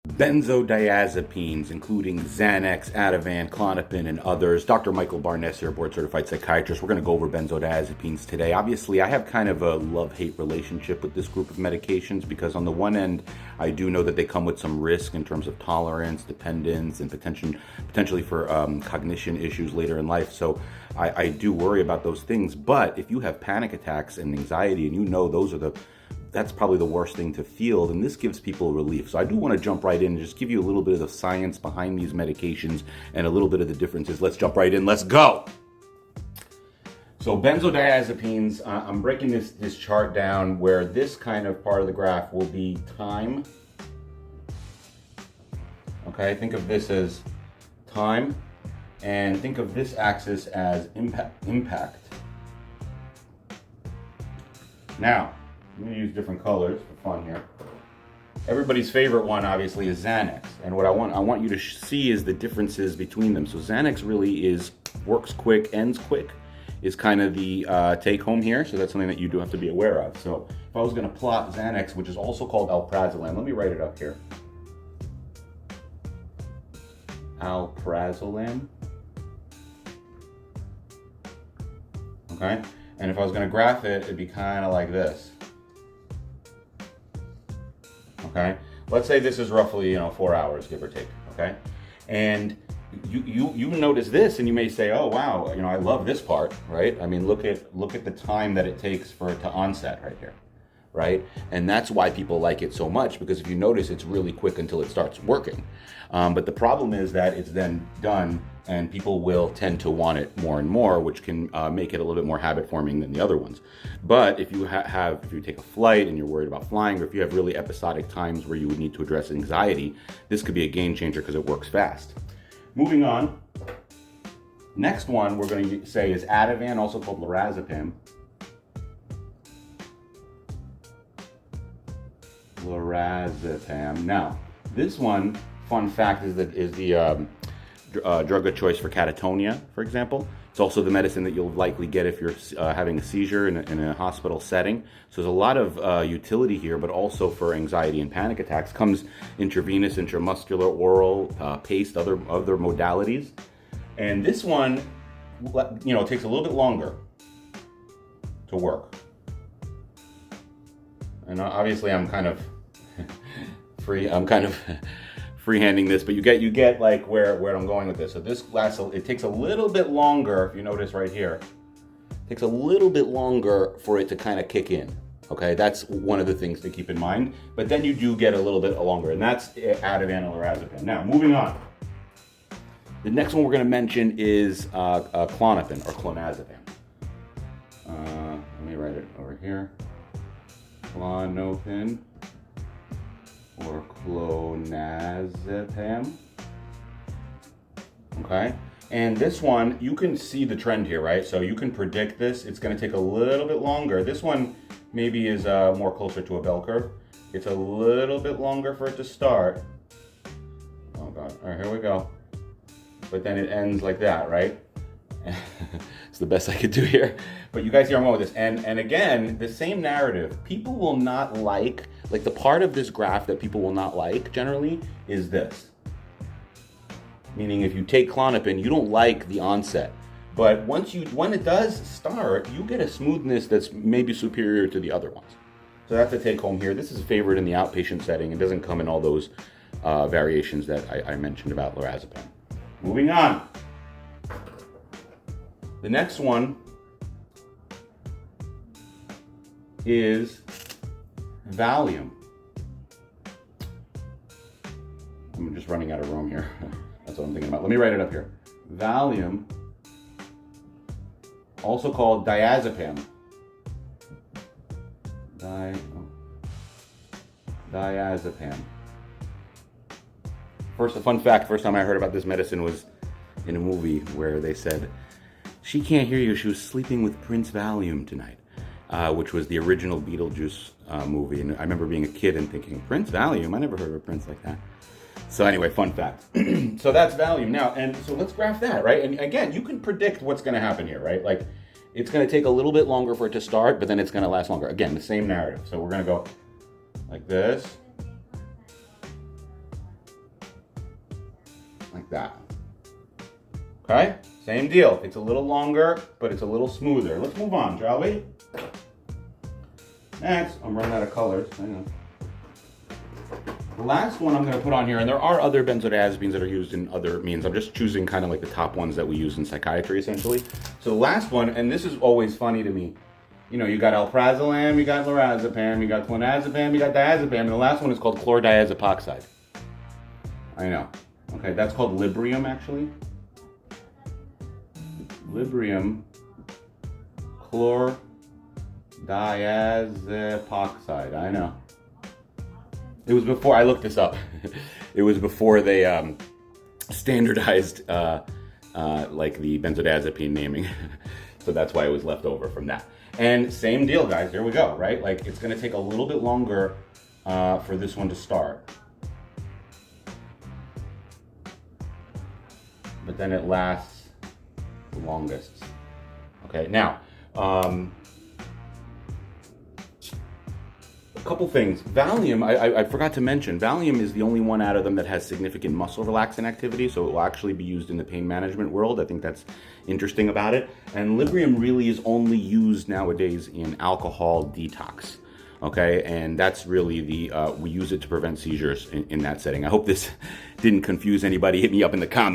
Benzodiazepines, including Xanax, Ativan, Klonopin, and others. Dr. Michael Barnes here, board-certified psychiatrist. We're going to go over benzodiazepines today. Obviously, I have kind of a love-hate relationship with this group of medications because on the one end, I do know that they come with some risk in terms of tolerance, dependence, and potentially for cognition issues later in life. So I do worry about those things. But if you have panic attacks and anxiety and you know that's probably the worst thing to feel, then this gives people relief. So I do want to jump right in and just give you a little bit of the science behind these medications and a little bit of the differences. Let's jump right in. Let's go. So benzodiazepines, I'm breaking this chart down where this kind of part of the graph will be time. Okay, think of this as time, and think of this axis as impact. Now, I'm going to use different colors for fun here. Everybody's favorite one, obviously, is Xanax. And what I want you to see is the differences between them. So Xanax really works quick, ends quick, is kind of the take home here. So that's something that you do have to be aware of. So if I was going to plot Xanax, which is also called alprazolam, let me write it up here. Alprazolam. Okay. And if I was going to graph it, it'd be kind of like this. Okay, let's say this is roughly 4 hours, give or take. Okay, and you notice this, and you may say, oh wow, I love this part, right? I mean, look at the time that it takes for it to onset right here, right? And that's why people like it so much, because if you notice, it's really quick until it starts working. But the problem is that it's then done, and people will tend to want it more and more, which can make it a little bit more habit forming than the other ones. But if you if you take a flight and you're worried about flying, or if you have really episodic times where you would need to address anxiety, this could be a game changer because it works fast. Moving on, next one we're going to say is Ativan, also called lorazepam. Lorazepam. Now, this one, fun fact, is the drug of choice for catatonia, for example. It's also the medicine that you'll likely get if you're having a seizure in a hospital setting. So there's a lot of utility here, but also for anxiety and panic attacks. Comes intravenous, intramuscular, oral, paste, other modalities. And this one, takes a little bit longer to work. And obviously I'm kind of freehanding this, but you get like where I'm going with this. So this it takes a little bit longer, if you notice right here, it takes a little bit longer for it to kind of kick in. Okay, that's one of the things to keep in mind. But then you do get a little bit longer, and that's Ativan and lorazepam. Now, moving on. The next one we're going to mention is Klonopin or clonazepam. Let me write it over here. Klonopin or clonazepam. Okay, and this one, you can see the trend here, right? So you can predict this. It's going to take a little bit longer. This one maybe is more closer to a bell curve. It's a little bit longer for it to start. Oh God, all right, here we go. But then it ends like that, right? It's the best I could do here. But you guys see where I'm going with this. And again, the same narrative. People will not like the part of this graph that people will not like generally is this. Meaning if you take Klonopin, you don't like the onset. But when it does start, you get a smoothness that's maybe superior to the other ones. So that's a take home here. This is favored in the outpatient setting. It doesn't come in all those variations that I mentioned about lorazepam. Moving on. The next one is Valium. I'm just running out of room here. That's what I'm thinking about. Let me write it up here. Valium, also called diazepam. Diazepam. First, a fun fact, first time I heard about this medicine was in a movie where they said, she can't hear you, she was sleeping with Prince Valium tonight, which was the original Beetlejuice movie. And I remember being a kid and thinking, Prince Valium? I never heard of a prince like that. So anyway, fun fact. So that's Valium. Now, and so let's graph that, right? And again, you can predict what's going to happen here, right? Like, it's going to take a little bit longer for it to start, but then it's going to last longer. Again, the same narrative. So we're going to go like this. like that. Okay, same deal. It's a little longer, but it's a little smoother. Let's move on, shall we? Next, I'm running out of colors. Hang on. The last one I'm going to put on here, and there are other benzodiazepines that are used in other means. I'm just choosing kind of like the top ones that we use in psychiatry, essentially. So the last one, and this is always funny to me, you know, you got alprazolam, you got lorazepam, you got clonazepam, you got diazepam, and the last one is called chlordiazepoxide. I know. Okay, that's called Librium, actually. Librium chlordiazepoxide. I know. It was before I looked this up. It was before they standardized like the benzodiazepine naming. So that's why it was left over from that. And same deal, guys. There we go, right? Like it's going to take a little bit longer for this one to start. But then it lasts the longest. Okay, now, a couple things. Valium, I forgot to mention, Valium is the only one out of them that has significant muscle relaxant activity, so it will actually be used in the pain management world. I think that's interesting about it. And Librium really is only used nowadays in alcohol detox. Okay, and that's really we use it to prevent seizures in that setting. I hope this didn't confuse anybody. Hit me up in the comments.